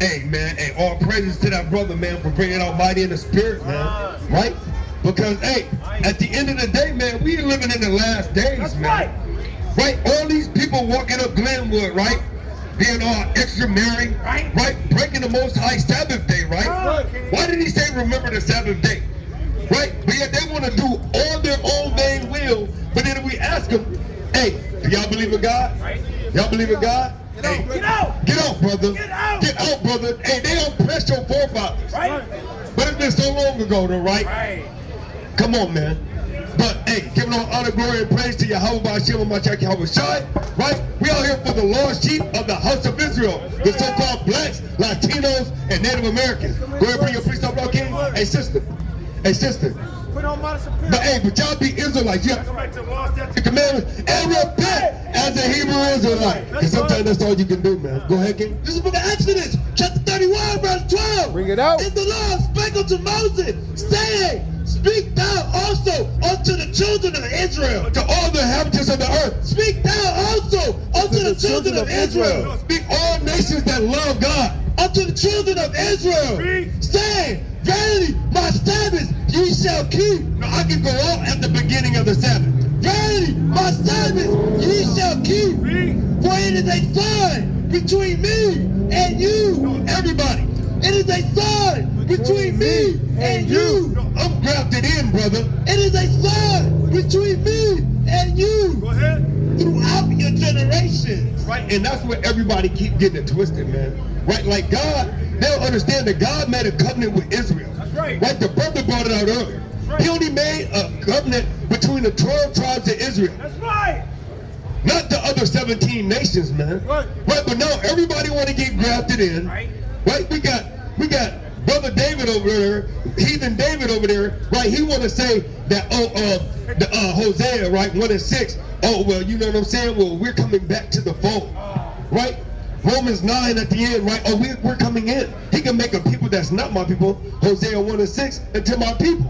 Hey, man, hey, all praises to that brother, man, for bringing out mighty in the spirit, man. Right? Because, hey, at the end of the day, man, we are living in the last days, man. Right? All these people walking up Glenwood, right? Being all extra merry, right? Breaking the Most High Sabbath day, right? Why did he say remember the Sabbath day? Right? But yet they want to do all their own vain will, but then if we ask them, hey, do y'all believe in God? Y'all believe in God? Hey, get out! Get out, brother! Get out, brother! Hey, they oppressed your forefathers. But it's been so long ago, though, right? Come on, man. But hey, giving all honor, glory, and praise to Yahweh Ba'ashem Machak Yahweh Shai, right? We are here for the lost sheep of the house of Israel, the so-called blacks, Latinos, and Native Americans. Go ahead and bring your priest up, bro, King. Hey, sister. Hey, sister. But hey, but y'all be Israelites. You have to come back to the commandments and repent as a Hebrew Israelite. Because sometimes that's all you can do, man. Go ahead, King. This is the book of Exodus, chapter 31, verse 12. Bring it out. And the Lord spake unto Moses, saying, speak thou also unto the children of Israel. To all the inhabitants of the earth. Speak thou also unto the children of Israel. Speak all nations that love God. Unto the children of Israel. Saying, verily my Sabbath ye shall keep. No, I can go out at the beginning of the Sabbath. Verily my Sabbath ye shall keep. For it is a sign between me and you. Everybody. It is a sign between me and you. I'm grafted in, brother. It is a sign between me and you. Go ahead. Throughout your generations. Right, and that's where everybody keep getting it twisted, man. Right, like God, they don't understand that God made a covenant with Israel. That's right. Right, the brother brought it out earlier. Right. He only made a covenant between the 12 tribes of Israel. That's right. Not the other 17 nations, man. Right, but now everybody want to get grafted in. Right, we got brother David over there, heathen David over there, right? He want to say that Hosea, right, 1:6. Oh, well, you know what I'm saying? Well, we're coming back to the fold, right? Romans 9 at the end, right? Oh, we're coming in. He can make a people that's not my people, Hosea 1:6, into my people.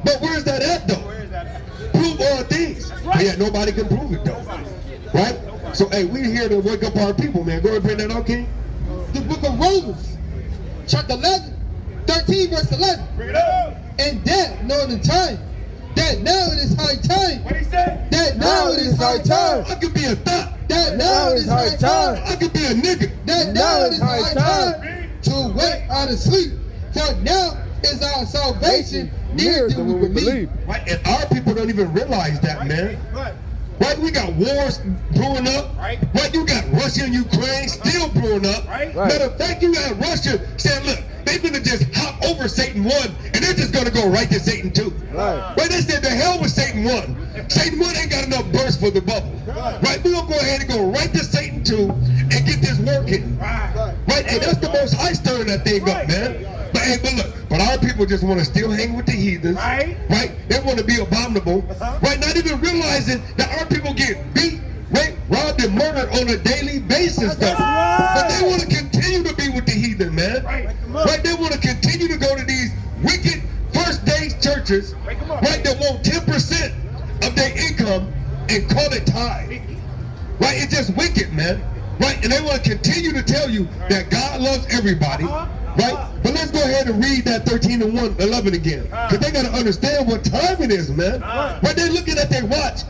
But where's that at, though? Prove all things. But yeah, nobody can prove it, though. Right? So, hey, we're here to wake up our people, man. Go ahead and bring that out, King. The book of Romans, chapter 11, 13, verse 11. Bring it up. And that, knowing the time, that now it is high time. What he said? That now it is high time. I could be a thought. That now it is high time. I could be a nigga. That now it is high time to wake out of sleep. For now is our salvation nearer than we believe. Right, and our people don't even realize that, man. Right, we got wars brewing up. Right, you got Russia and Ukraine still brewing up. Matter of fact, you got Russia saying, look, they're gonna just hop over Satan 1 and they're just gonna go right to Satan 2. Right, they said the hell with Satan 1. Satan 1 ain't got enough burst for the bubble. Right, we're gonna go ahead and go right to Satan 2 and get this working. Right, and that's the Most High stirring that thing up, man. But hey, but look, but our people just want to still hang with the heathens, right? They want to be abominable, right? Not even realizing that our people get beat, raped, robbed, and murdered on a daily basis, though. But they want to continue to be with the heathen, man. Right? They want to continue to go to these wicked first day churches, right? That want 10% of their income and call it tithe. Right? It's just wicked, man. Right? And they want to continue to tell you that God loves everybody. Right? But let's go ahead and read that 13:11 again. Because they got to understand what time it is, man. Right? They're looking at their watch.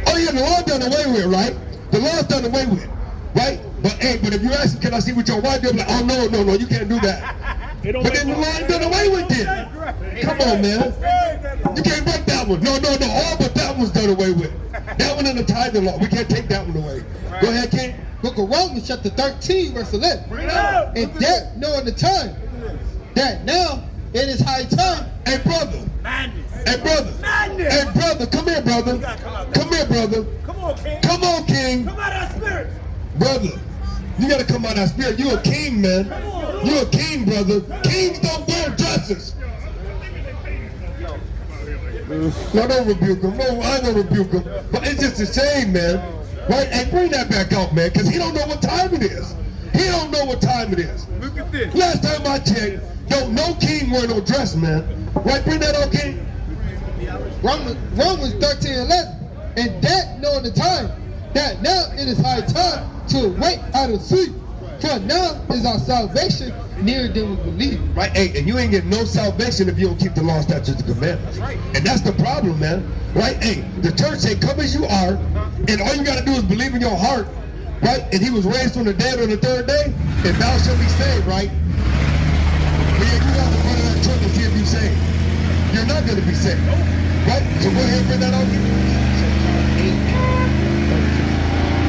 Oh yeah, the law done away with, right? The law's done away with. Right? But hey, but if you ask them, can I see what your wife, they'll be like, oh no, you can't do that. But then the law ain't done away with it. Come on, man. You can't break that one. No, all but that one's done away with. That one in the tithing law. We can't take that one away. Go ahead, King. Book of Romans, chapter 13, verse 11. And that, knowing the time, that now it is high time. Hey, brother. Madness. Hey, brother. Madness. Hey, brother. Come here, brother. Come here, brother. Come on, King. Come on, King. Come out of that spirit. Brother, you got to come out of that spirit. You're a king, man. You're a king, brother. Kings don't wear dresses. No, don't rebuke him. No, I don't rebuke him. But it's just a shame, man. Right? Hey, bring that back out, man, because he don't know what time it is. He don't know what time it is. Look at this. Last time I checked, no king wear no dress, man. Right? Bring that out, King. Romans 13:11. And that, knowing the time, that now it is high time to awake out of sleep. For now is our salvation nearer than we believe. Right, hey, and you ain't get no salvation if you don't keep the law, statutes, and commandments. And that's the problem, man. Right, hey, the church say, come as you are, and all you got to do is believe in your heart, right? And he was raised from the dead on the third day, and thou shalt be saved, right? But yeah, you have to go to that church and see if you saved. You're not going to be saved, right? So go ahead and bring that on.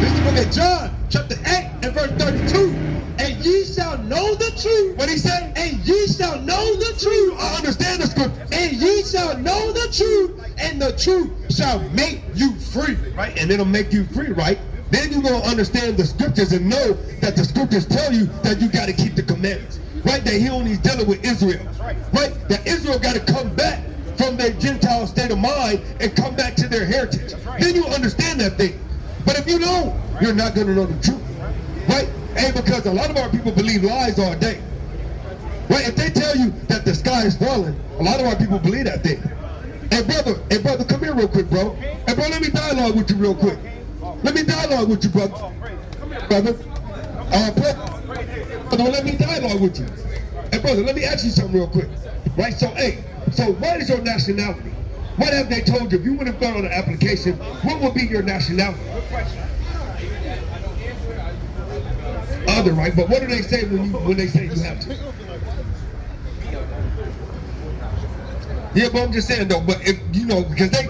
This is the book of John, chapter 8 and verse 32. And ye shall know the truth. What he said? And ye shall know the truth. I understand the scripture. And ye shall know the truth, and the truth shall make you free. Right, and it'll make you free, right? Then you're going to understand the scriptures and know that the scriptures tell you that you got to keep the commandments. Right, that he only is dealing with Israel. Right, that Israel got to come back from their Gentile state of mind and come back to their heritage. Then you understand that thing. But if you don't, you're not going to know the truth. Right? Hey, because a lot of our people believe lies all day. Right? If they tell you that the sky is falling, a lot of our people believe that thing. Hey brother, come here real quick, bro. Hey bro, let me dialogue with you real quick. Let me dialogue with you, brother. Brother, let me dialogue with you. Hey brother, let me ask you something real quick. Right? So what is your nationality? What have they told you? If you would have filled out an application, what would be your nationality? Other, right? But what do they say when they say you have to? Yeah, but I'm just saying though. But if you know, because they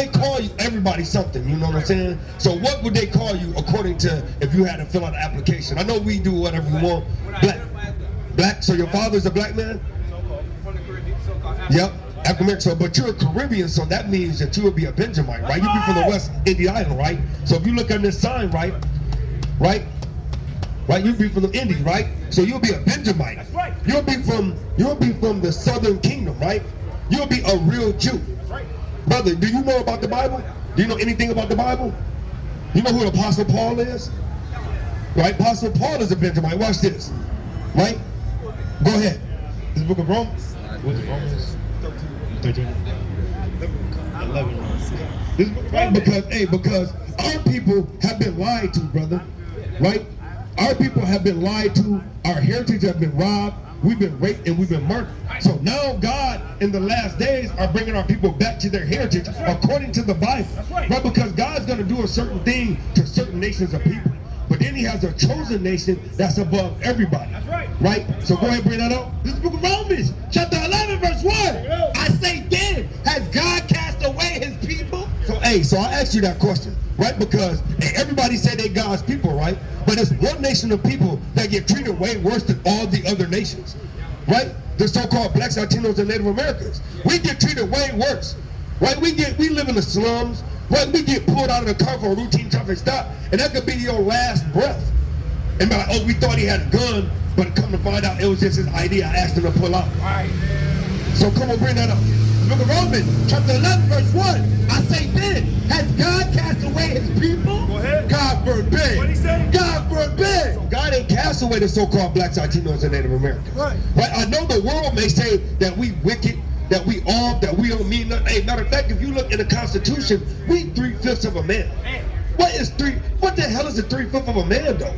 call you everybody something. You know what I'm saying? So what would they call you according to if you had to fill out an application? I know we do whatever we want. Black. So your father's a black man? From the Caribbean, Yep. African American, so, but you're a Caribbean, so that means that you would be a Benjamite, right? You'd be from the West Indian Island, right? So if you look on this sign, right, you'd be from the Indies, right? So you'll be a Benjamite. That's right. You'll be from the Southern Kingdom, right? You'll be a real Jew. That's right. Brother, do you know about the Bible? Do you know anything about the Bible? You know who the Apostle Paul is? Right? Apostle Paul is a Benjamite. Watch this. Right? Go ahead. This is the book of Romans. What's it, Romans? 13. 11. This is right because our people have been lied to, brother. Right? Our people have been lied to. Our heritage have been robbed. We've been raped and we've been murdered. So now God, in the last days, are bringing our people back to their heritage according to the Bible. Right? Because God's going to do a certain thing to certain nations of people. But then he has a chosen nation that's above everybody. That's right. Right? So go ahead and bring that up. This is the book of Romans, chapter 11, verse 1. I say then, has God cast away his people? So I asked you that question, right? Because everybody say they God's people, right? But it's one nation of people that get treated way worse than all the other nations, right? The so-called blacks, Latinos, and Native Americans. We get treated way worse, right? We live in the slums, right? We get pulled out of the car for a routine traffic stop, and that could be your last breath. And be like, oh, we thought he had a gun, but come to find out it was just his ID. I asked him to pull out. Right. So come on, bring that up. Book of Romans, chapter 11, verse 1. I say then, has God cast away his people? Go ahead. God forbid. What'd he say? God forbid. So God ain't cast away the so-called blacks, Latinos, and Native Americans. Right. I know the world may say that we wicked, that we armed, that we don't mean nothing. Hey, matter of fact, if you look in the Constitution, we 3/5 of a man. What the hell is a 3/5 of a man, though?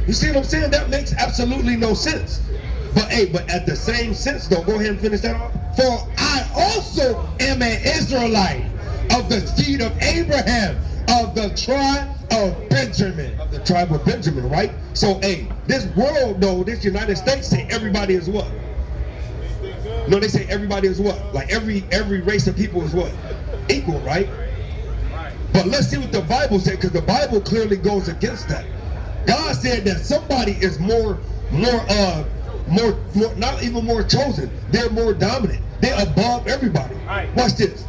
You see what I'm saying? That makes absolutely no sense. But at the same sense, though, go ahead and finish that off. For I also am an Israelite of the seed of Abraham, of the tribe of Benjamin. Of the tribe of Benjamin, right? So, this world, though, this United States say everybody is what? No, they say everybody is what? Like every race of people is what? Equal, right? But let's see what the Bible said, because the Bible clearly goes against that. God said that somebody is more, not even more chosen. They're more dominant. They're above everybody. Right. Watch this.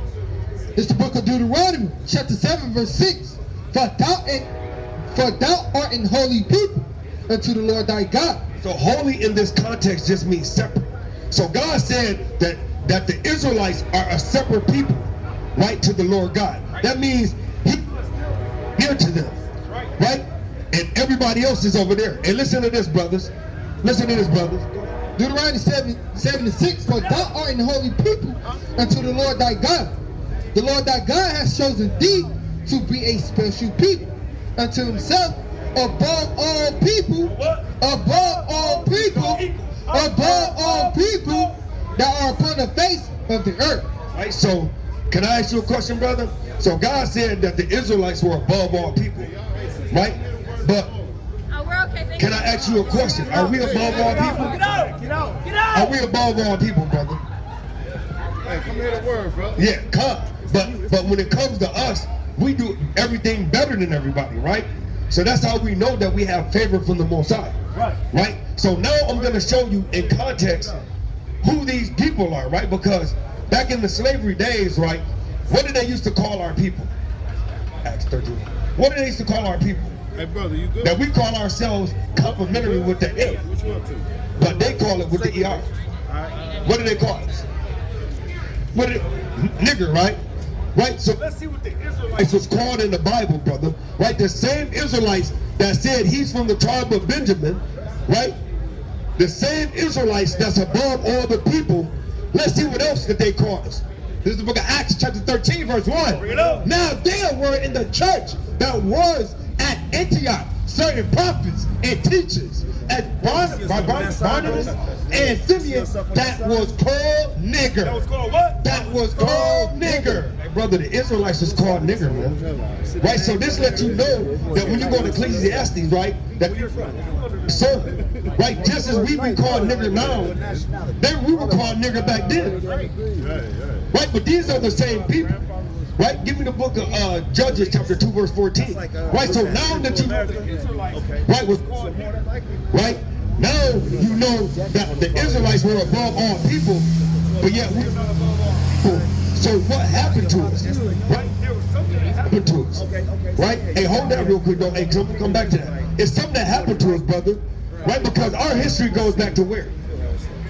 It's the book of Deuteronomy, chapter 7, verse 6. For thou art an holy people unto the Lord thy God. So holy in this context just means separate. So God said that the Israelites are a separate people, right, to the Lord God. That means He near to them, right? And everybody else is over there. And listen to this, brothers. Listen to this, brothers. Deuteronomy 7:6. For thou art an holy people unto the Lord thy God. The Lord thy God has chosen thee to be a special people unto himself, above all people, above all people, above all people that are upon the face of the earth. Right, so can I ask you a question, brother? So God said that the Israelites were above all people, right? But can I ask you a question? Are we above all people? Get out! Get out! Get out! Are we above all people, brother? Hey, come hear the word, bro. Yeah, come. But when it comes to us, we do everything better than everybody, right? So that's how we know that we have favor from the Most High. Right? So now I'm going to show you in context who these people are, right? Because back in the slavery days, right, what did they used to call our people? Acts 13. What did they used to call our people? Hey, brother, you good? That we call ourselves complimentary with the A, What you up to? but they call it with the ER. What do they call us? What did nigger, right? Right? So let's see what the Israelites was called in the Bible, brother. Right? The same Israelites that said he's from the tribe of Benjamin, right? The same Israelites that's above all the people. Let's see what else that they call us. This is the book of Acts chapter 13, verse 1. Now there were in the church that was at Antioch certain prophets and teachers, as Barnabas and Simeon, that was called nigger. That was called what? That was called nigger. Hey, brother, the Israelites was called nigger, man. Right? So this lets you know that when you go to Ecclesiastes, right? That so, right, just as we be called nigger now, then we were called nigger back then. Right? But these are the same people. Right? Give me the book of Judges chapter 2 verse 14. Right? So now that you right was right? Now you know that the Israelites were above all people, but yet we so what happened to us? Right? There was something that happened to us. Right? Hey, hold that real quick though. Hey, come back to that. It's something that happened to us, brother. Right? Because our history goes back to where?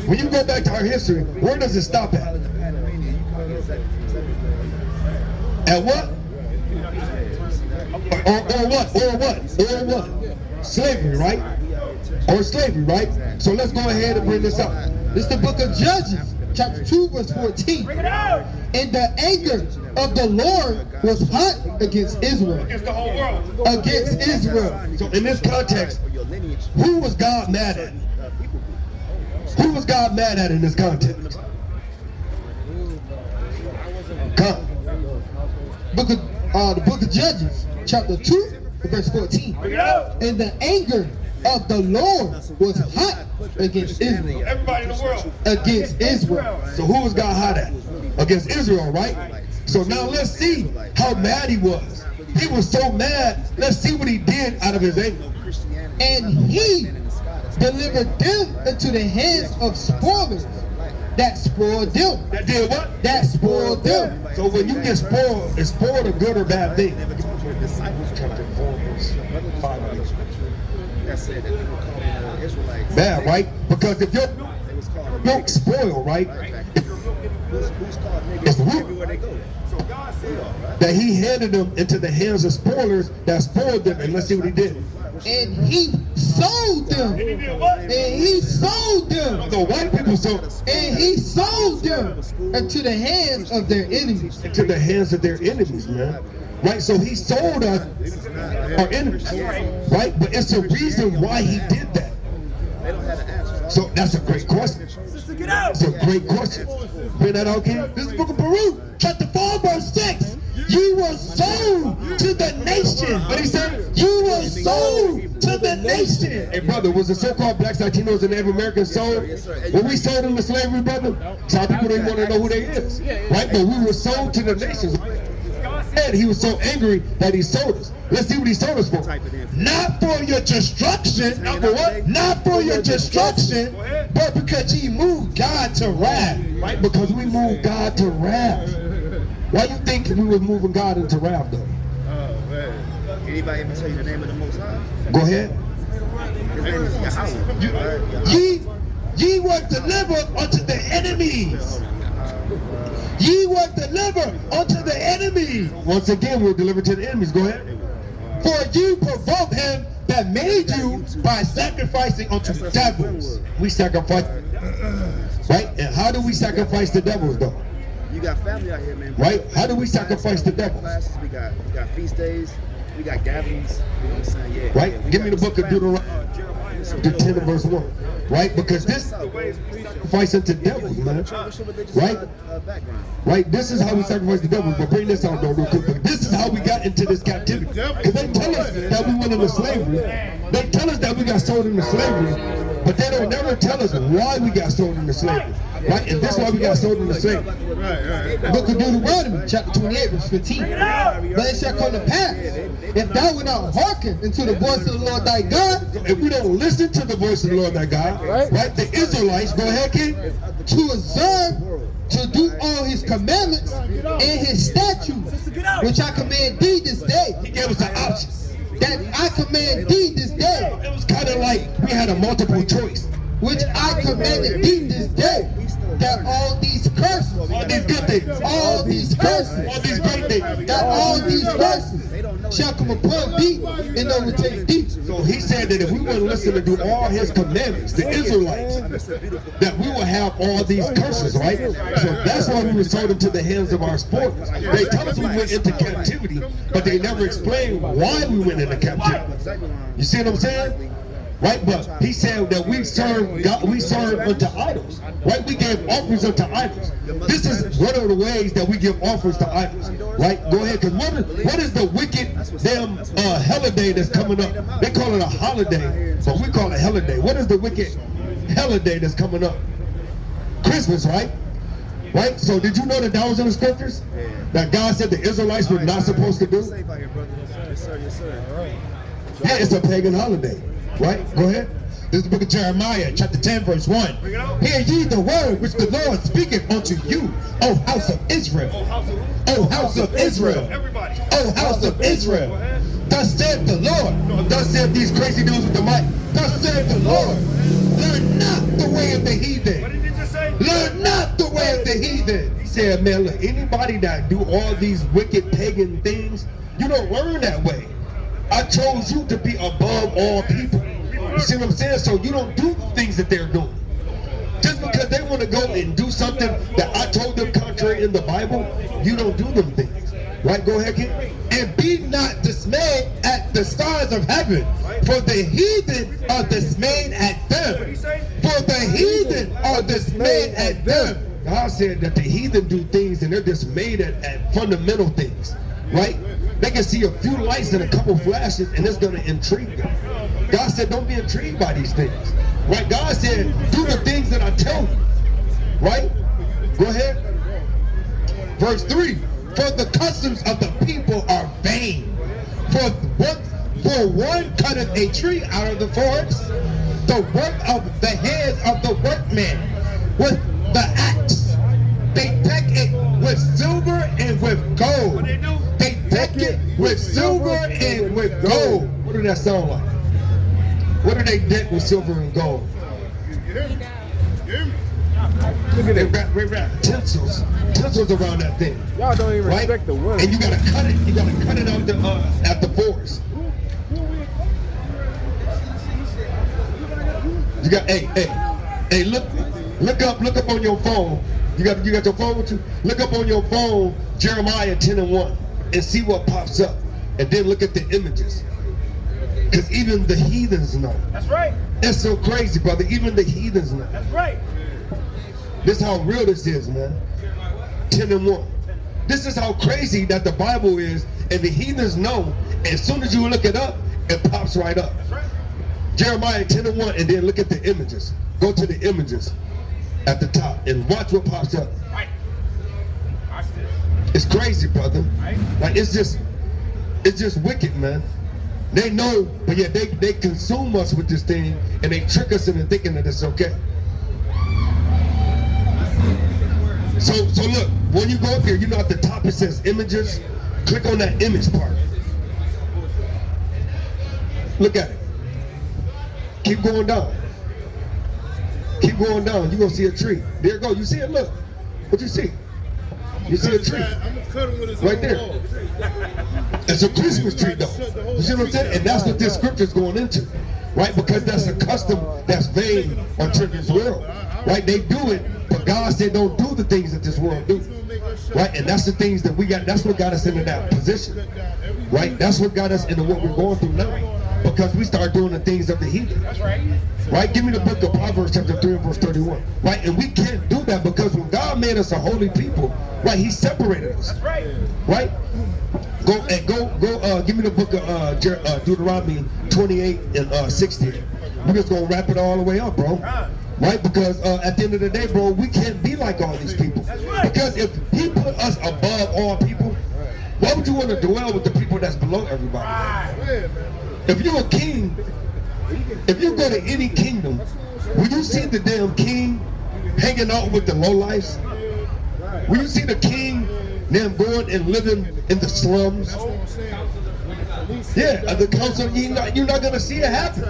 When you go back to our history, where does it stop at? At what? Or what? Slavery, right? Or slavery, right? So let's go ahead and bring this up. This is the book of Judges, chapter 2, verse 14. Bring it out! And the anger of the Lord was hot against Israel. Against the whole world. Against Israel. So in this context, who was God mad at? Who was God mad at in this context? Come. The book of Judges, chapter 2, verse 14. Bring it out! And the anger of the Lord was hot against Israel. Everybody in the world. Against Israel. So who was God hot at? Against Israel, right? So now let's see how mad he was. He was so mad. Let's see what he did out of his anger. And he delivered them into the hands of spoilers that spoiled them. That did what? That spoiled them. So when you get spoiled, is spoiled a good or bad thing? Bad, right? Because if your milk spoiled, right? It's root. That he handed them into the hands of spoilers that spoiled them, and let's see what he did. And he sold them. And he sold them. The white people sold them. And he sold them into the hands of their enemies. Into the hands of their enemies, man. Right? So he sold us our enemies. Right? But it's a reason why he did that. So that's a great question. It's a great question. Bring that out, King. This is the book of Baruch, chapter 4, verse 6. You were sold to the nation. What he said? You were sold to the nation. Hey, brother, was the so-called blacks, Latinos, and Native Americans sold? When we sold them to slavery, brother, some people didn't want to know who they is. Right? But we were sold to the nations. God said he was so angry that he sold us. Let's see what he sold us for. Not for your destruction. Not for what? Not for your destruction, but because ye moved God to wrath. Right? Because we moved God to wrath. Why you think we were moving God into wrath, though? Oh, man. Anybody ever tell you the name of the Most High? Go ahead. His name is Yahweh. Ye were delivered unto the enemies. Ye were delivered unto the enemies. Once again, we're delivered to the enemies. Go ahead. For you provoked him that made you by sacrificing unto devils. We sacrifice. Right? And how do we sacrifice the devils, though? You got family out here, man. Right? How do we sacrifice the devil? Classes, we got feast days, we got gatherings. You know what I'm saying? Yeah. Right? Yeah, Give me the book of Deuteronomy, 10 and verse 1. Right? Because this sacrificing to devils, man. Right? Right? This is how we sacrifice the devil. But bring this out though real quick. But this is how we got into this captivity. Because they tell us that we went into slavery. They tell us that we got sold into slavery. But they don't never tell us why we got sold into slavery. Right? And that's why we got sold into slavery. Book of Deuteronomy, chapter 28, verse 15. But it shall come to pass, if thou wilt not hearken unto the voice of the Lord thy God, If we don't listen to the voice of the Lord thy God, right? The Israelites, go ahead, kid. to observe, to do all his commandments and his statutes, which I command thee this day, He gave us an option. that I command thee this day, It was kind of like we had a multiple choice. which I commanded thee this day, that all these curses, All these good things, all these curses, all these great things. that all these curses shall come upon thee and overtake thee. So he said that if we wouldn't listen to do all his commandments, the Israelites, that we will have all these curses, right? So that's why we were sold into the hands of our spoilers. They tell us we went into captivity, but they never explain why we went into captivity. You see what I'm saying? Right, but he said that we serve God, we serve unto idols. Right, we gave offerings unto idols. This is one of the ways that we give offerings to idols. Right, go ahead, because what is the wicked damn holiday that's coming up? They call it a holiday, but we call it holiday. What is the wicked holiday that's coming up? Christmas, right? Right. So did you know that that was in the scriptures? That God said the Israelites were not supposed to do? Yes, sir. Yes, sir. All right. Yeah, it's a pagan holiday. Right? Go ahead. This is the book of Jeremiah, chapter 10, verse 1. Hear ye the word which the Lord speaketh unto you, O house of Israel. O house of Israel. O house of Israel. Thus saith the Lord. Thus said these crazy dudes with the mic. Thus saith the Lord. Learn not the way of the heathen. What did you just say? Learn not the way of the heathen. He said, man, look, anybody that do all these wicked pagan things, you don't learn that way. I chose you to be above all people. You see what I'm saying? So you don't do the things that they're doing. Just because they want to go and do something that I told them contrary in the Bible, you don't do them things. Right? Go ahead, kid. And be not dismayed at the stars of heaven, for the heathen are dismayed at them. For the heathen are dismayed at them. God said that the heathen do things and they're dismayed at fundamental things. Right? They can see a few lights and a couple flashes and it's going to intrigue them. God said, don't be intrigued by these things. Right? God said, do the things that I tell you. Right? Go ahead. Verse 3. For the customs of the people are vain. For one cutteth a tree out of the forest, the work of the hands of the workman with the axe. They deck it with silver and with gold. They deck it with silver and with gold. What does that sound like? What do they deck with silver and gold? Look at that, they wrap tinsels around that thing. Y'all don't even Right? respect the women. And you gotta cut it. You gotta cut it out at the forest. You got hey, look up on your phone. You got your phone with you? Look up on your phone Jeremiah 10 and 1 and see what pops up. And then look at the images. Because even the heathens know. That's right. It's so crazy, brother. Even the heathens know. That's right. This is how real this is, man. 10 and 1. This is how crazy that the Bible is, and the heathens know. As soon as you look it up, it pops right up. That's right. Jeremiah 10 and 1, and then look at the images. Go to the images at the top and watch what pops up. Right. Watch this. It's crazy, brother. Right. Like it's just wicked, man. They know, but yet they consume us with this thing, and they trick us into thinking that it's okay. So look, when you go up here, you know at the top it says images. Click on that image part. Look at it. Keep going down. Keep going down. You're gonna see a tree. There you go. You see it? Look. What you see? You see a tree. Right there. It's a Christmas tree though. You see what I'm saying? And that's what this scripture is going into. right? Because that's a custom that's vain on children's world, right? They do it, but God said don't do the things that this world do, right? And that's the things that we got. That's what got us into that position, right? That's what got us into what we're going through now, because we start doing the things of the heathen. That's right. Right? Give me the book of Proverbs chapter 3 and verse 31. Right? And we can't do that because when God made us a holy people, right, he separated us. That's right. Right? Give me the book of Deuteronomy 28 and 60. We're just gonna wrap it all the way up, bro. Right? Because at the end of the day, bro, we can't be like all these people. Because if he put us above all people, why would you want to dwell with the people that's below everybody? If you're a king, if you go to any kingdom, will you see the damn king hanging out with the lowlifes? Will you see the king them going and living in the slums? Yeah, at the council, you're not gonna see it happen.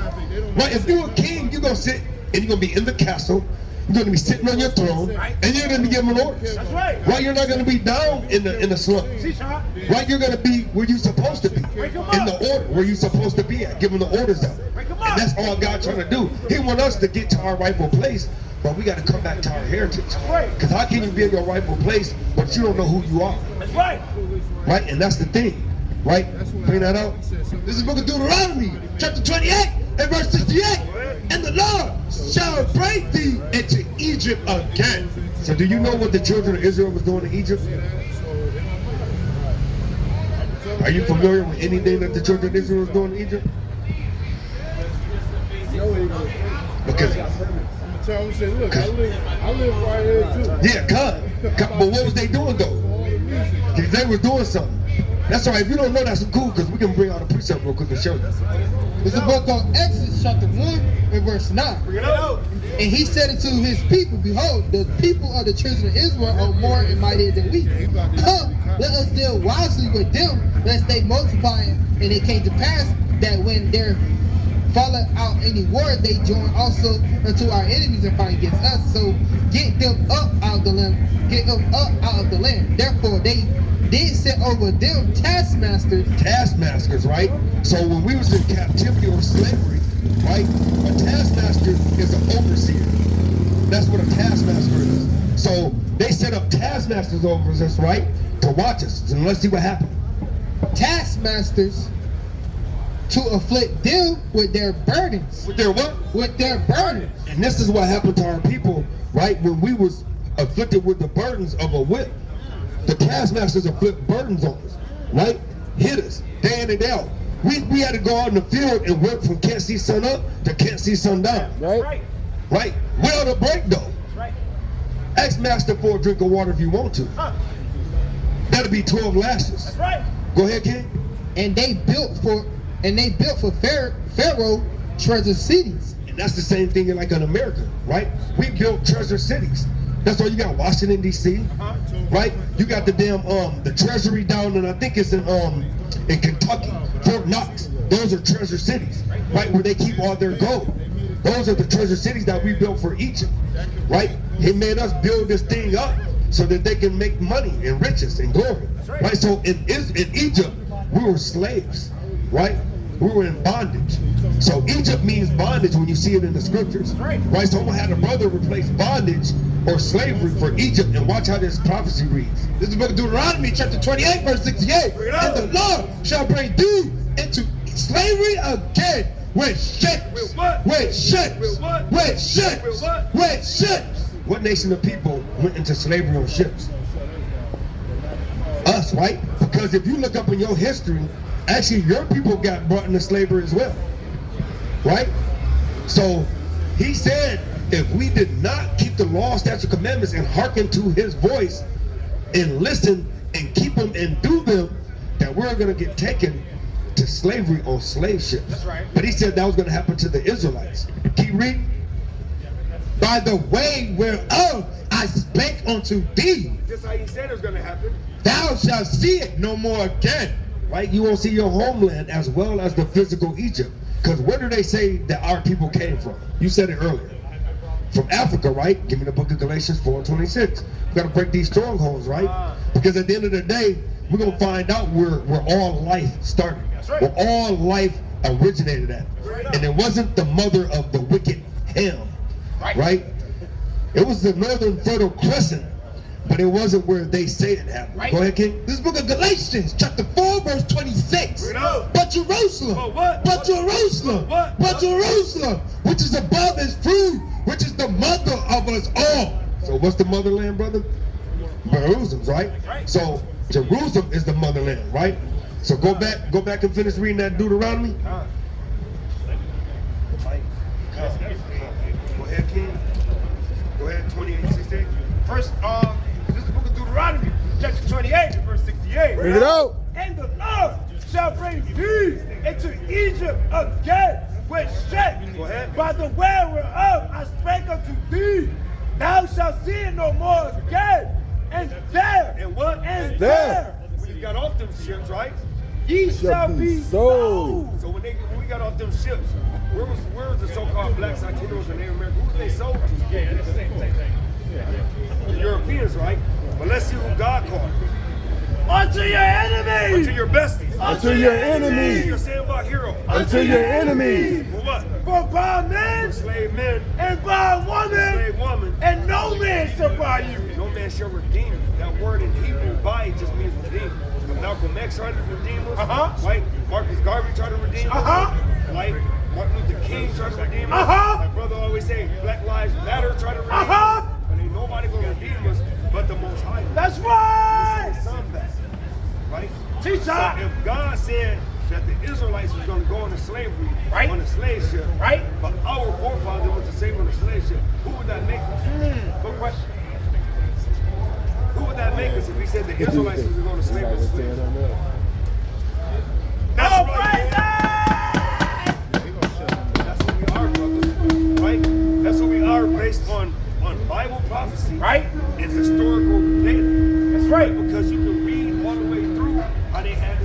Right? If you're a king, you're gonna sit and you're gonna be in the castle. You're gonna be sitting on your throne, and you're gonna be giving orders. Right? You're not gonna be down in the slums. Right? You're gonna be where you're supposed to be, in the order where you're supposed to be at, giving the orders out. And that's all God trying to do. He want us to get to our rightful place, but we got to come back to our heritage. Because how can you be in your rightful place, but you don't know who you are? That's right. Right? And that's the thing. Right? Bring that out. This is the book of Deuteronomy, chapter 28 and verse 68. And the Lord shall bring thee into Egypt again. So do you know what the children of Israel was doing in Egypt? Are you familiar with anything that the children of Israel was doing in Egypt? Because look, I live right here too. yeah, but what was they doing though? They were doing something. That's all right. If you don't know, that's cool, because we can bring out a precept real quick and show you. There's a book on Exodus chapter 1 and verse 9. Bring it out. And he said unto his people, behold, the people of the children of Israel are more and mightier than we. Come, let us deal wisely with them, lest they multiply. And it came to pass that when there falleth out any war, they join also unto our enemies and fight against us. So get them up out of the land. Get them up out of the land. Therefore they did set over them taskmasters, right? So when we was in captivity or slavery, right, a taskmaster is an overseer. That's what a taskmaster is. So they set up taskmasters over us, right, to watch us. And let's see what happened. Taskmasters to afflict them with their burdens. With their what? With their burdens. And this is what happened to our people, right, when we was afflicted with the burdens of a whip. The taskmasters afflict burdens on us, right? Hit us day in and day out. We had to go out in the field and work from can't see sun up to can't see sun down. Right? Right? Well, the break though. Right. Ask master for a drink of water if you want to. That'll be 12 lashes. That's right. Go ahead, King. And they built for Pharaoh treasure cities. And that's the same thing like in America, right? We built treasure cities. That's why you got Washington D.C., right? You got the damn the Treasury down, and I think it's in Kentucky, Fort Knox. Those are treasure cities, right? Where they keep all their gold. Those are the treasure cities that we built for Egypt, right? He made us build this thing up so that they can make money and riches and glory, right? So in Egypt, we were slaves, right? We were in bondage. So Egypt means bondage when you see it in the scriptures, right? So I'm gonna have a brother replace bondage or slavery for Egypt, and watch how this prophecy reads. This is the book of Deuteronomy, chapter 28, verse 68. And the Lord shall bring thee into slavery again with ships. With ships. With ships. With ships. What nation of people went into slavery on ships? Us, right? Because if you look up in your history, actually your people got brought into slavery as well, right? So he said, if we did not keep the law, statutes, commandments, and hearken to his voice, and listen and keep them and do them, that we're going to get taken to slavery on slave ships. That's right. But he said that was going to happen to the Israelites. Keep reading. By the way whereof I spake unto thee, Just how he said it was going to happen. thou shalt see it no more again. Right? You won't see your homeland as well as the physical Egypt. Because where do they say that our people came from? You said it earlier. From Africa, right? Give me the book of Galatians 4:26. We got to break these strongholds, right? Because at the end of the day, we're going to find out where all life started. That's right. Where all life originated at. And it wasn't the mother of the wicked Ham, right? It was the northern Fertile Crescent, but it wasn't where they say it happened. Go ahead, King. This book of Galatians, chapter 4, verse 26. But Jerusalem, but Jerusalem, but Jerusalem, which is above is fruit, which is the mother of us all. So what's the motherland, brother? Jerusalem, right? So Jerusalem is the motherland, right? So go back and finish reading that Deuteronomy. Go ahead, King. Go ahead, 28:16. First, this is the book of Deuteronomy, chapter 28, verse 68. Bring it out. And the Lord shall bring thee into Egypt again with strength. By the way whereof I spake unto thee, thou shalt see it no more again. And there, And what? And there, We got off them ships, right? ye shall be sold. So when we got off them ships, where was the so-called blacks, Latinos, and Native Americans? Who they sold to? Yeah, that's the same thing. The Europeans, right? But let's see who God called. Unto your enemies. Unto your besties. Unto your enemies. You're saying about hero. Unto your enemies. For what? For bond men, Slave men, and bond women, slave woman, and no man shall buy you. no man shall redeem you. That word in Hebrew, buy, just means redeem. But Malcolm X tried to redeem us. Right? Marcus Garvey tried to redeem us. Right? Martin Luther King tried to redeem us. My brother always say, Black Lives Matter tried to redeem us. But ain't nobody gonna redeem us but the Most High. That's right. His son back. Right? Teach So her. if God said that the Israelites was going to go into slavery on a slave ship, Right. but our forefather was to save on a slave ship, who would that make us? Good question. Who would that make us if he said the Israelites was going to slave on a slave ship? That's right. That's what we are, brothers. Right? That's what we are based on Bible prophecy. Right. And historical data. That's right. Because you can read all the way through how they had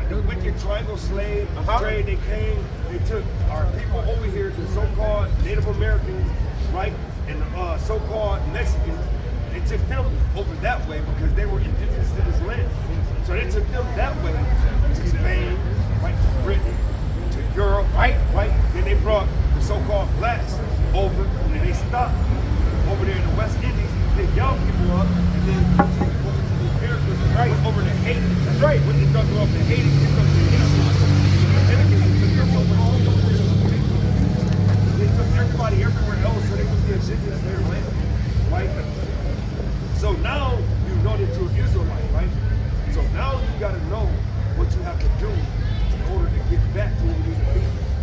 the wicked triangle slave trade. They came, they took our people over here, the so-called Native Americans, right, and the so-called Mexicans. They took them over that way because they were indigenous to this land. So they took them that way to Spain, right, to Britain, to Europe, right. Then they brought the so-called blacks over, and then they stopped over there in the West Indies, pick young people up, and then take them over to the Americas, right, over to Haiti. That's right. When they dropped them off to Haiti, they took the Haitians. They took everybody everywhere else so they could be indigenous to their land, right? So now you know that you're an Israelite, right? So now you got to know what you have to do in order to get back to where you need to be.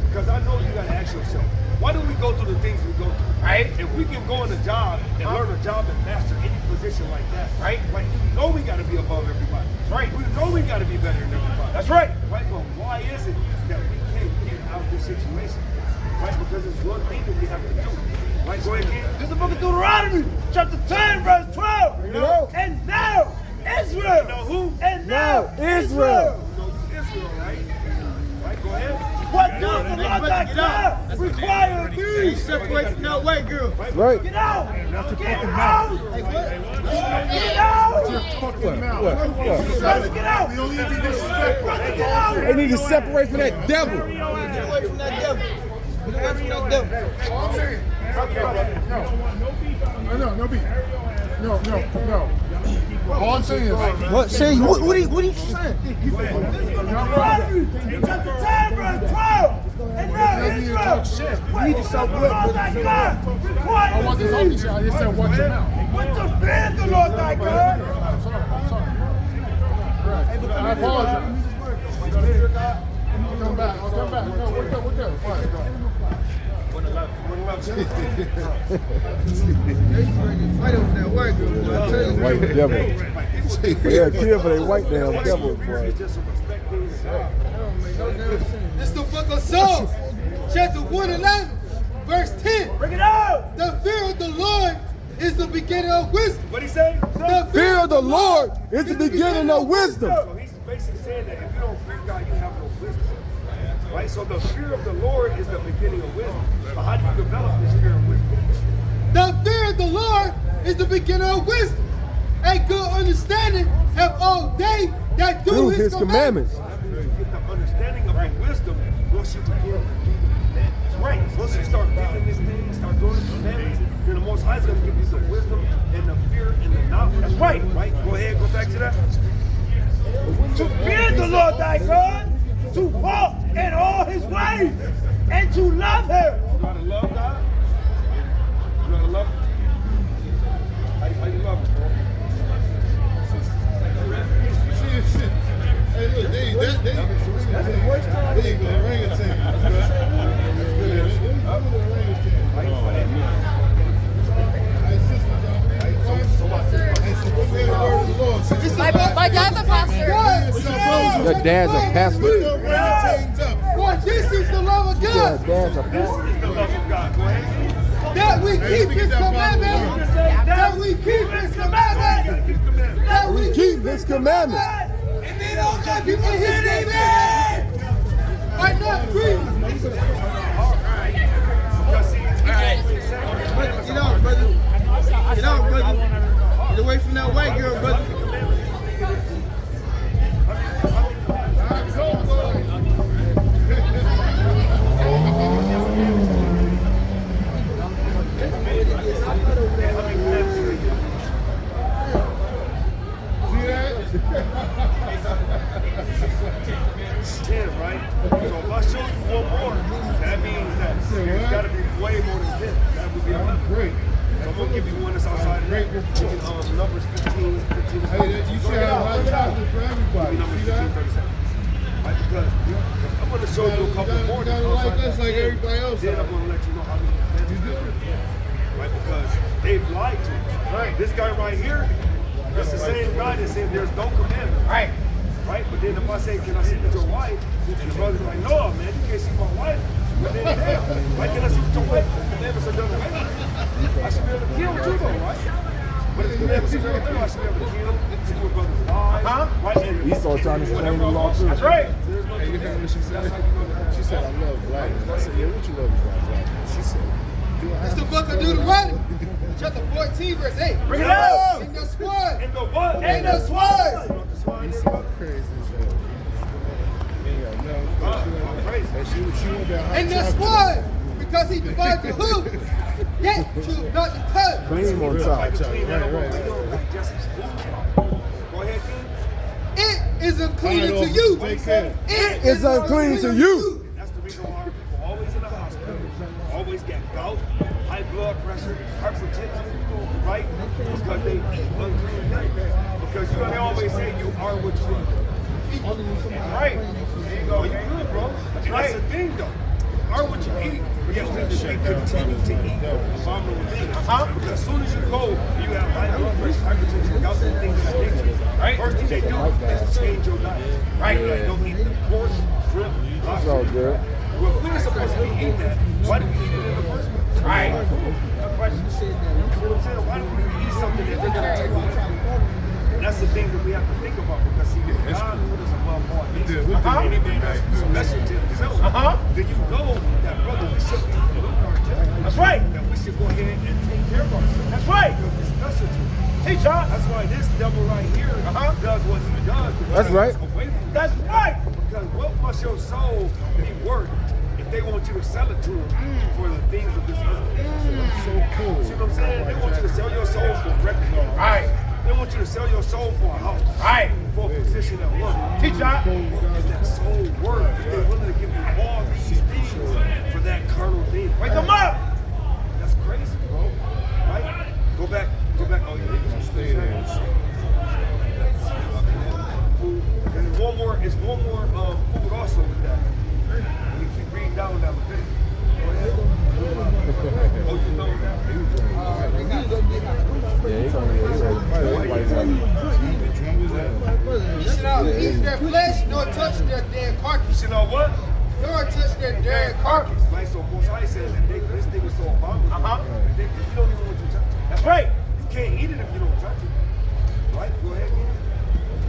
Because I know you got to ask yourself, why do we go through the things we go through? Right? If we can go on a job and learn a job and master any position like that, right? Like, we know we got to be above everybody. Right? We know we got to be better than everybody. That's right. Right? But why is it that we can't get out of this situation? Right? Because it's one thing that we have to do. Right? Go ahead, King. This is the book of Deuteronomy, chapter 10, verse 12. And now, Israel. You know who? And now, Israel. You know Israel, right? Right? Go ahead. What does the Lord thy God require of thee? Separate from that white girl. Right. Get out! Get out! Hey, what? Get out! Get out! We don't need to be disrespectful. Get out! They need to separate from that devil. Get away from that devil. Get away from that devil. All I'm saying, no beef. No. All I'm saying is, What? Say, what are you saying? Deuteronomy, chapter 10, verse 12. And now, Israel. What does the Lord thy God require I of wasn't talking thee? shit. I just said watch your mouth. What to fear the Lord thy God? I'm sorry. Right. I apologize. I'll come back. No, we're good. What? Fight over that white girl, boy. I tell you. White devil. Yeah, kill for that white damn devil, boy. This is the book of Psalms, chapter 111, verse 10. Bring it out! The fear of the Lord is the beginning of wisdom. What'd he say? The Fear of the Lord is the beginning of wisdom. So he's basically saying that if you don't fear God, you have no wisdom. Right? So the fear of the Lord is the beginning of wisdom. But how do you develop this fear of wisdom? The fear of the Lord is the beginning of wisdom. A good understanding have all they that do Do his his commandments. You get the understanding of the wisdom will shit again. That's right. Once you start reading this thing, start doing the commandments, then the Most High is going to give you the wisdom and the fear and the knowledge. That's right. Right? Go ahead, go back to that. To fear the Lord thy God, to walk in all his ways, and to love him. You gotta love God. You gotta love him. How you love him, bro? Hey, look, there you go, orangutan. My dad's a pastor. Your dad's a pastor. Boy, this is the love of Your God. dad's a This pastor. is the love of God. Go ahead. That we keep his commandments. That we keep his commandments. That we Keep his commandments. And they don't got people in his name. Are not free. Get out, brother. Get out, brother. Get away from that white girl, brother. Right? So if I show you one more, that means that there's got to be way more than 10. That would be 11. Great. So I'm going to give you one that's outside of that. Numbers 15, 15. Hey, you should have a lot of chocolate for everybody. Numbers See 15, that? 37. Right? Because I'm going to show you a couple more. You gotta like us like everybody else. Then I'm going to let you know how many you do. Right? Because they've lied to you. Right? This guy right here, it's the same guy that said there's no commandment. Right? Right? But then if I say, can I sleep with your wife? And the brother's like, no, man, you can't see my wife. But then, damn, why can't I sleep with your wife? The commandments are done away. I should be able to kill too, though, right? But if the commandments are done away, I should be able to kill, sleep with brother's wives, right? And He started trying to explain the law too. That's right. there's no Hey, you heard what she said? That's how you know that. She said, I love black men. I said, yeah, what you love about black men? She said, do I It's have the book of Deuteronomy, chapter 14, verse 8. Bring it out. In the sword. And the what? In the sword. You so crazy as hell. She went down In the sword. Because he divided the hoof. Yet choose not to cut. Cream on top. Right. Go ahead, King. It is unclean to you. Take care. It It's unclean to you. That's the reason why people always in the hospital, always get gout, high blood pressure, hypertension, right? Because they eat unclean things. Because you know they always say you are what you eat. Right? There you go. You good, bro. And that's the thing, though. Are what you eat. Yes, we continue to eat abominable things. Because as soon as you go, you have high blood pressure, hypertension, gout, and things like that. Right? First thing they do is change your diet. Right? Like, don't eat the pork, shrimp, It's all good. well, if we were supposed to be eating that, why did we eat it in the first place? Right. Why did we eat something that they're going to take away? And that's the thing that we have to think about because see, God put us above all things. Any man that's special to himself, then you know that, brother, we should be That's right. that we should go ahead and take care of ourselves. That's right. Because we're special to him. Teach her. That's why this devil right here does what he does. to That's keep right. us away from That's right. because what must your soul be worth if they want you to sell it to them for the things of this earth? So cool. See what I'm saying? They want you to sell your soul for record. Right. They want you to sell your soul for a house. Right. For a position at work. Teach her. What is that soul worth if they're willing to give you all these things for that carnal thing? Wake them up. That's crazy, bro. Right? Go back. Oh, yeah. Stay there. Food. And there's one more food also with that. You keep reading down that bit. Go ahead. Oh, you know that? Yeah, he's on here. He's ready to fight everybody. You should not eat their flesh nor touch their dead carcass. You know what? Nor touch their dead carcass. Like so, Most High says that this thing is so abominable. That you don't even want to touch it. That's right. You can't eat it if you don't touch it. Right? Go ahead.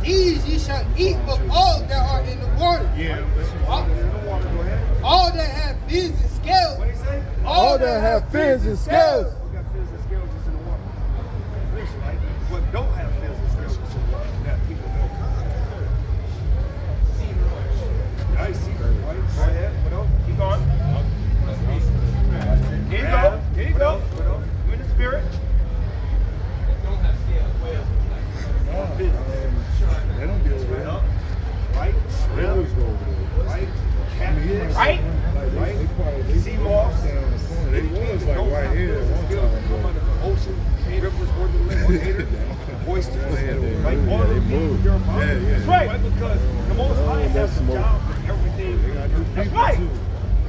These ye shall eat of all that are in the water. Yeah. All, In the water, go ahead. all that have fins and scales. What do you say? All that have fins and scales. We got fins and scales just in the water. Fish, right? But don't have fins and scales just in the water. That people know. I see, right? Go ahead. What else?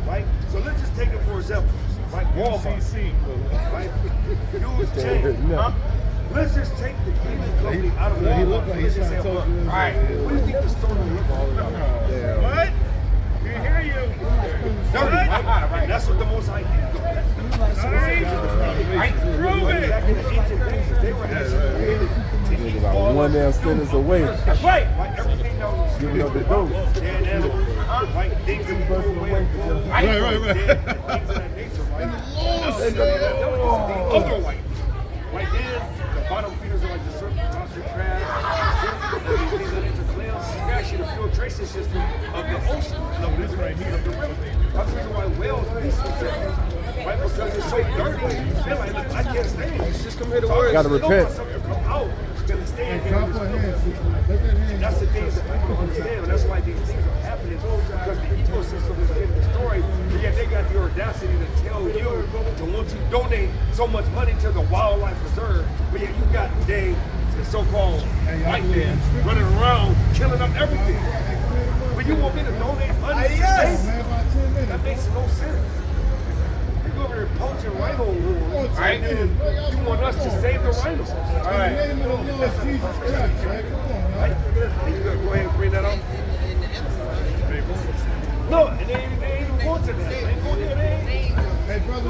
right? So let's just take it for example, right? Walmart, right? Huge chain, huh? Let's just take the cleaning company out of Walmart. Let's just say, all right, what do you think the store will look like? What? We hear you. Right? And that's what the Most High did. Right? Prove it. Back in the ancient days, they were actually created to eat all one damn sentence away. That's right. Like everything that was Giving up the ghost. dead animals, like things that threw away. Right. Things of that nature, right? The other white. Right there, the bottom feeders are like the lobster crab, things of nature, clams. They're actually the filtration system of the ocean. No, this right here, of the river. That's the reason why whales are these themselves. Right? Because it's so dirty, you feel like, look, I can't stand it. Just come here to work. Gotta repent. Come out. That's the things that people don't understand, and that's why these things are happening, because the ecosystem is getting destroyed, and yet they got the audacity to tell you to want you donate so much money to the wildlife preserve, but yet you got the so-called white man running around killing up everything. But you want me to donate money to save it? That makes no sense. You over there poaching rhino wool, right? And you want us to save the rhinos. All right. Right? And you gotta go ahead and bring that up. No, and they ain't even going to that. They ain't going to that. Hey, brother,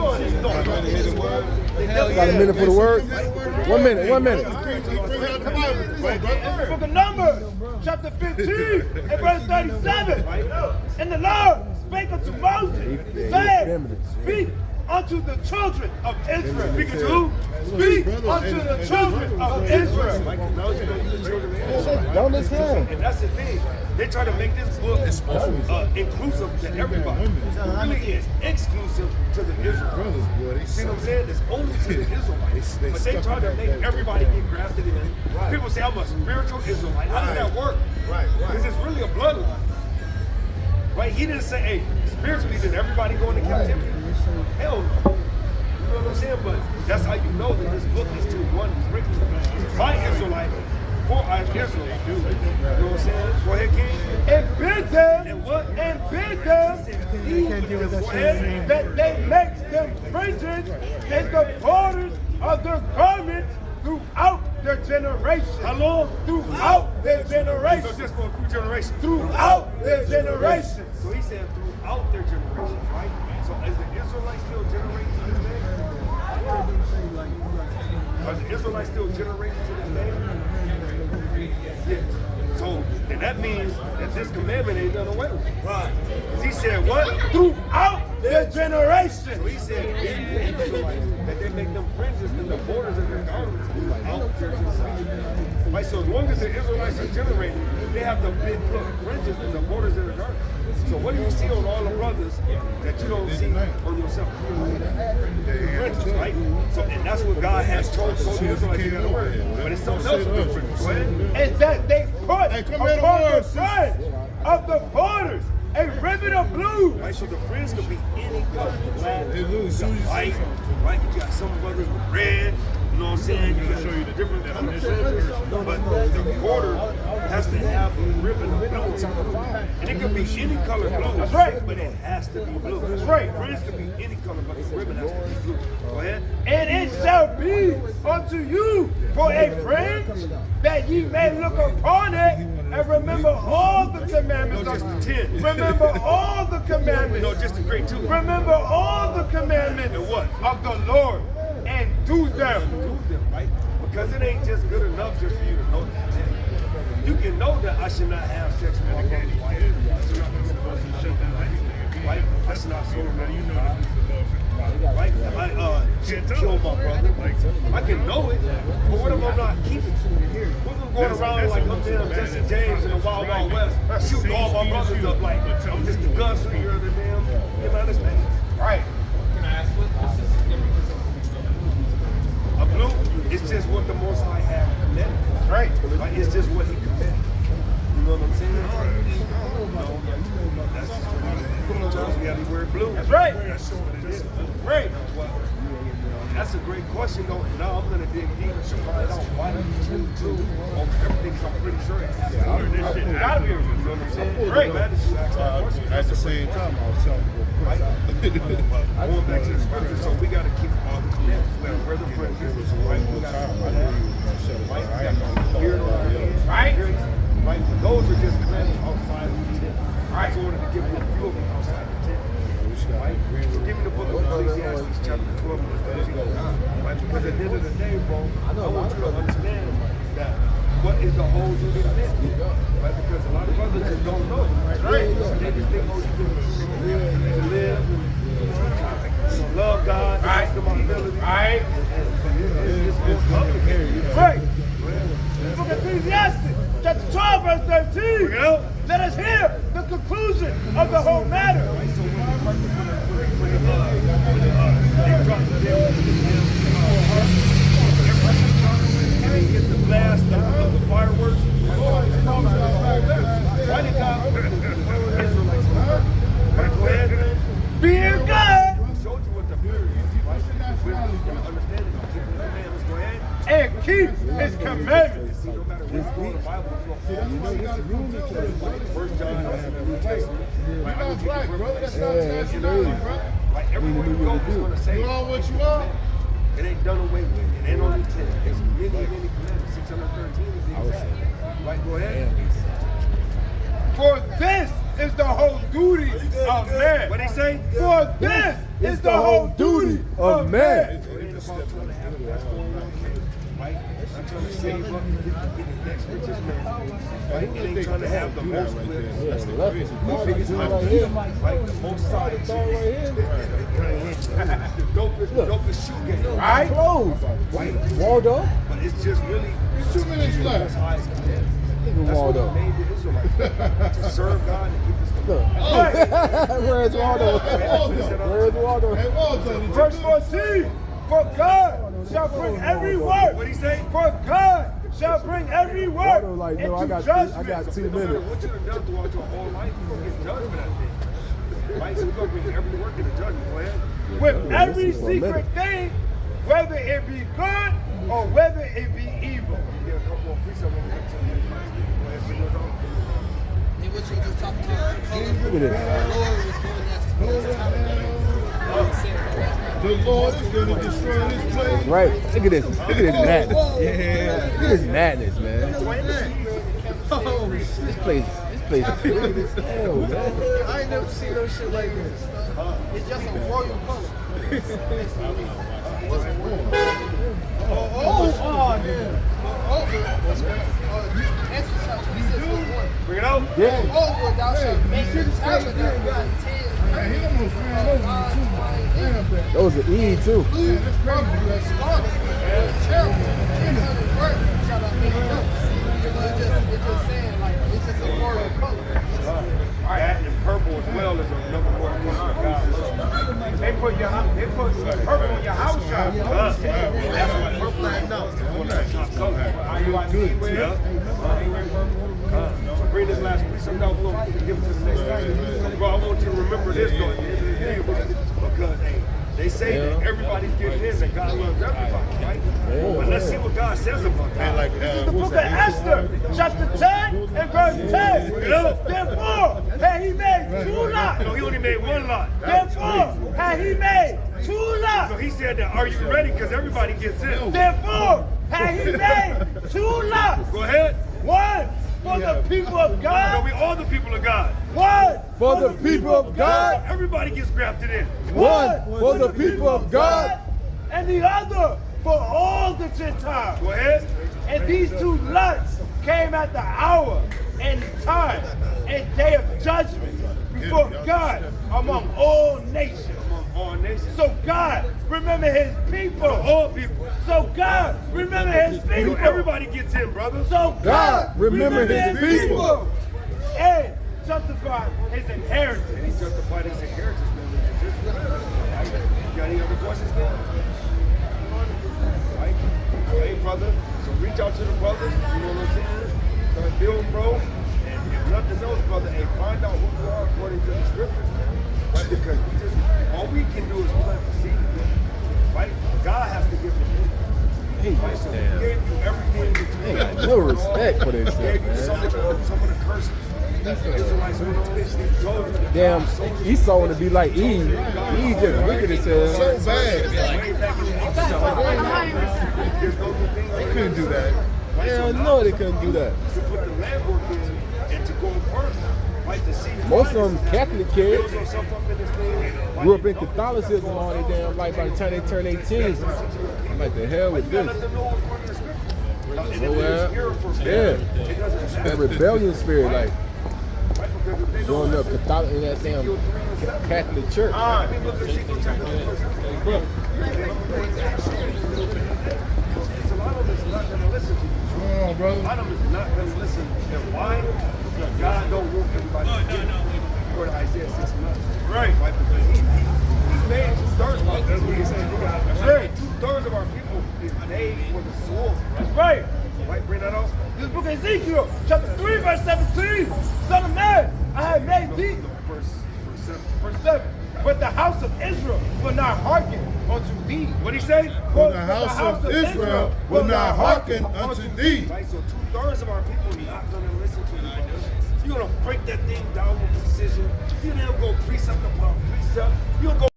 got a minute for the word? 1 minute, 1 minute. Book of Numbers, chapter 15, and verse 37. And the Lord spake unto Moses, saying, speak unto the children of Israel. Speak unto who? Speak unto the children of Israel. Don't listen. And that's the thing. They try to make this book inclusive to everybody. It really is exclusive to the Israelites. See what I'm saying? It's only to the Israelites. But they try to make everybody get grafted in. People say, I'm a spiritual Israelite. How does that work? Because it's really a bloodline. Right? He didn't say, hey, spiritually, did everybody go into captivity? Hell no. You know what I'm saying? But that's how you know that this book is to one written by Israelite for Israel. You know what I'm saying? Go ahead, King. And bid them, And what? and bid them that they make them fringes in the borders of their garments throughout their generation. How long? Throughout their generation. So just for a few generations. Throughout their generation. So he said throughout their generations, right? So is the Israelites still generating to this day? Are the Israelites still generating to this day? Yes. So, and that means that this commandment ain't done away with. Right. Because he said what? Throughout their generation. So he said that they make them fringes in the borders of their garments throughout their generation. Right, so as long as the Israelites are generating, they have to put fringes in the borders of their garments. So what do you see on all the brothers that you don't see on yourself? Fringes, right? So, and that's what God has told the Israelites to do. But it's something else with the fringes. Go ahead. And that they put upon the fringe of the borders a ribbon of blue. Right, so the fringe could be any color. Black, white, right? You got some brothers with red. You know what I'm saying? You can show you the different definitions. But the border has to have a ribbon of blue. And it can be any color blue. That's right. But it has to be blue. That's right. Fringe can be any color, but the ribbon has to be blue. Go ahead. And it shall be unto you for a fringe, that ye may look upon it and remember all the commandments. No, just the 10. Remember all the commandments. No, just the great 2. Remember all the commandments And what? of the Lord and do them. Right? Because it ain't just good enough just for you to know that. You can know that I should not have sex with my brother's wife. Right? I should not soul my right? If I kill my brother, I can know it, but what if I'm not keeping it? What if I'm going around like I'm damn Jesse James in the Wild Wild West, shooting all my brothers up like I'm just a gunslinger of the damn United States? Right. A blue, it's just what the Most High had commanded. Right. Like, it's just what he commanded. You know what I'm saying? That's just what he told us we gotta wear blue. That's right. Right. Well, that's a great question though. Now I'm gonna dig deep to find out why do you choose to over everything, because I'm pretty sure it has to be. Gotta be, you know what I'm saying? Great, man. At the same time, I was telling you, back to the scripture, so we got to keep all the commandments. We got to wear the fringes, right? We got to hear it on our ears, right? Right? But those are just commandments outside of the tent. I just wanted to give you a few of them outside the tent. Right? So give me the book of Ecclesiastes, chapter 12, verse 13. Right? Because at the end of the day, bro, I want you to understand that what is the whole duty of man? Right? Because a lot of brothers just don't know. Right? They just think, oh, you can live and love God, right? Right? It's complicated. Right. Book of Ecclesiastes, chapter 12, verse 13. Let us hear the conclusion of the whole matter. So when they drop the deal, and they get the blast of the fireworks, why did God Israelites? Go ahead. Fear God. He showed you what the fear is. Understanding of keeping the commandments. Go ahead. And keep his commandments. No matter where you go in the Bible, First John, New Testament. Like everywhere you go, it's going to say, it ain't done away with. It ain't only 10. It's many commandments. 613 is the exact. Right, go ahead. For this is the whole duty of man. What they say? For this is the whole duty of man. Right? I'm trying to save up to get the next richest man. Right? It ain't trying to have the most clips. Right? The most side the dopest shoe game. Right? Right? Waldo? But it's just really 2 minutes left. That's what they made the Israelites to serve God and keep his commandments. Where's Waldo? Where's Waldo? Hey, Waldo, Verse 14. For God shall bring every word. What he say? For God shall bring every word Waldo like, no, into I judgment. got 2 No matter minutes. what you done done throughout your whole life, you're going to get judged for that thing. Right? So we're going to bring every work into judgment. Go ahead. With every secret thing, whether it be good or whether it be evil. Get a couple of precepts when we get to the next one. Go ahead, bring those on. Look at this. the Lord is going to destroy his place. Right. Look at this. Look at this madness. Yeah. Look at this madness, man. This place is crazy as hell, man. I ain't never seen no shit like this. It's just a royal color. Bring it out. Yeah. Man, he almost ran over me too. Damn that. Those are E too. That's crazy. That and purple as well is another word for God. They put purple on your house shop. That's what purple is. Are you like me with it? So bring this last piece of down below and give it to the next guy. Bro, I want you to remember this though at the end of the day, because hey, they say that everybody's getting in, that God loves everybody, right? But let's see what God says about that. This is the book of Esther, chapter 10 and verse 10. Therefore, had he made 2 lots. No, he only made 1 lot. Therefore, had he made 2 lots. So he said that, are you ready? Because everybody gets in. Therefore, had he made 2 lots. Go ahead. One for the people of So God. we all the people of God. One For the people of God. Everybody gets grafted in. One for the people of God. And the other for all the Gentiles. Go ahead. And these 2 lots came at the hour and time and day of judgment before God among all nations. Among all nations. So God, remember his people. All people. So God, remember his So people. everybody gets in, brother. So God, remember his people. And justify his inheritance. And he justified his inheritance. You got any other questions there? Right? Hey, brother. So reach out to the brothers. You know what I'm saying? Start building, bro. And if nothing else, brother, hey, find out who you are according to the scriptures. Right? Because all we can do is plant the seed. Right? God has to give the increase. Right? So he gave you everything that you They got no respect for He themselves, gave you man. some of the curses. The Israelites went on this. He told you that Damn, God sold you. Esau want to be like Eve. God just wicked as hell. So bad. They couldn't do that. Hell no, they couldn't do that. To put the legwork in and to go first. Like to see Most of them Catholic kids build yourself up in this thing. grew up in Catholicism all their damn life. By the time they turn 18, I'm like, the hell with this? Yeah, that rebellion spirit, like growing up Catholic in that damn Catholic church. A lot of them is not going to listen to you. Come on, brother. A lot of them is not going to listen. And why? Because God don't want everybody to get it. According to Isaiah 6:9. Right. Because he made 2/3 of our people. That's right. 2/3 of our people is made for the sword. That's right. Right, bring that off. This book of Ezekiel, chapter 3, verse 17. Son of man, I have made thee. Verse 7. But the house of Israel will not hearken unto thee. What did he say? For the house of Israel will not hearken unto thee. Right, so 2/3 of our people are not going to listen to you, brother. You're going to break that thing down with precision. You're going to go precept upon precept. You'll go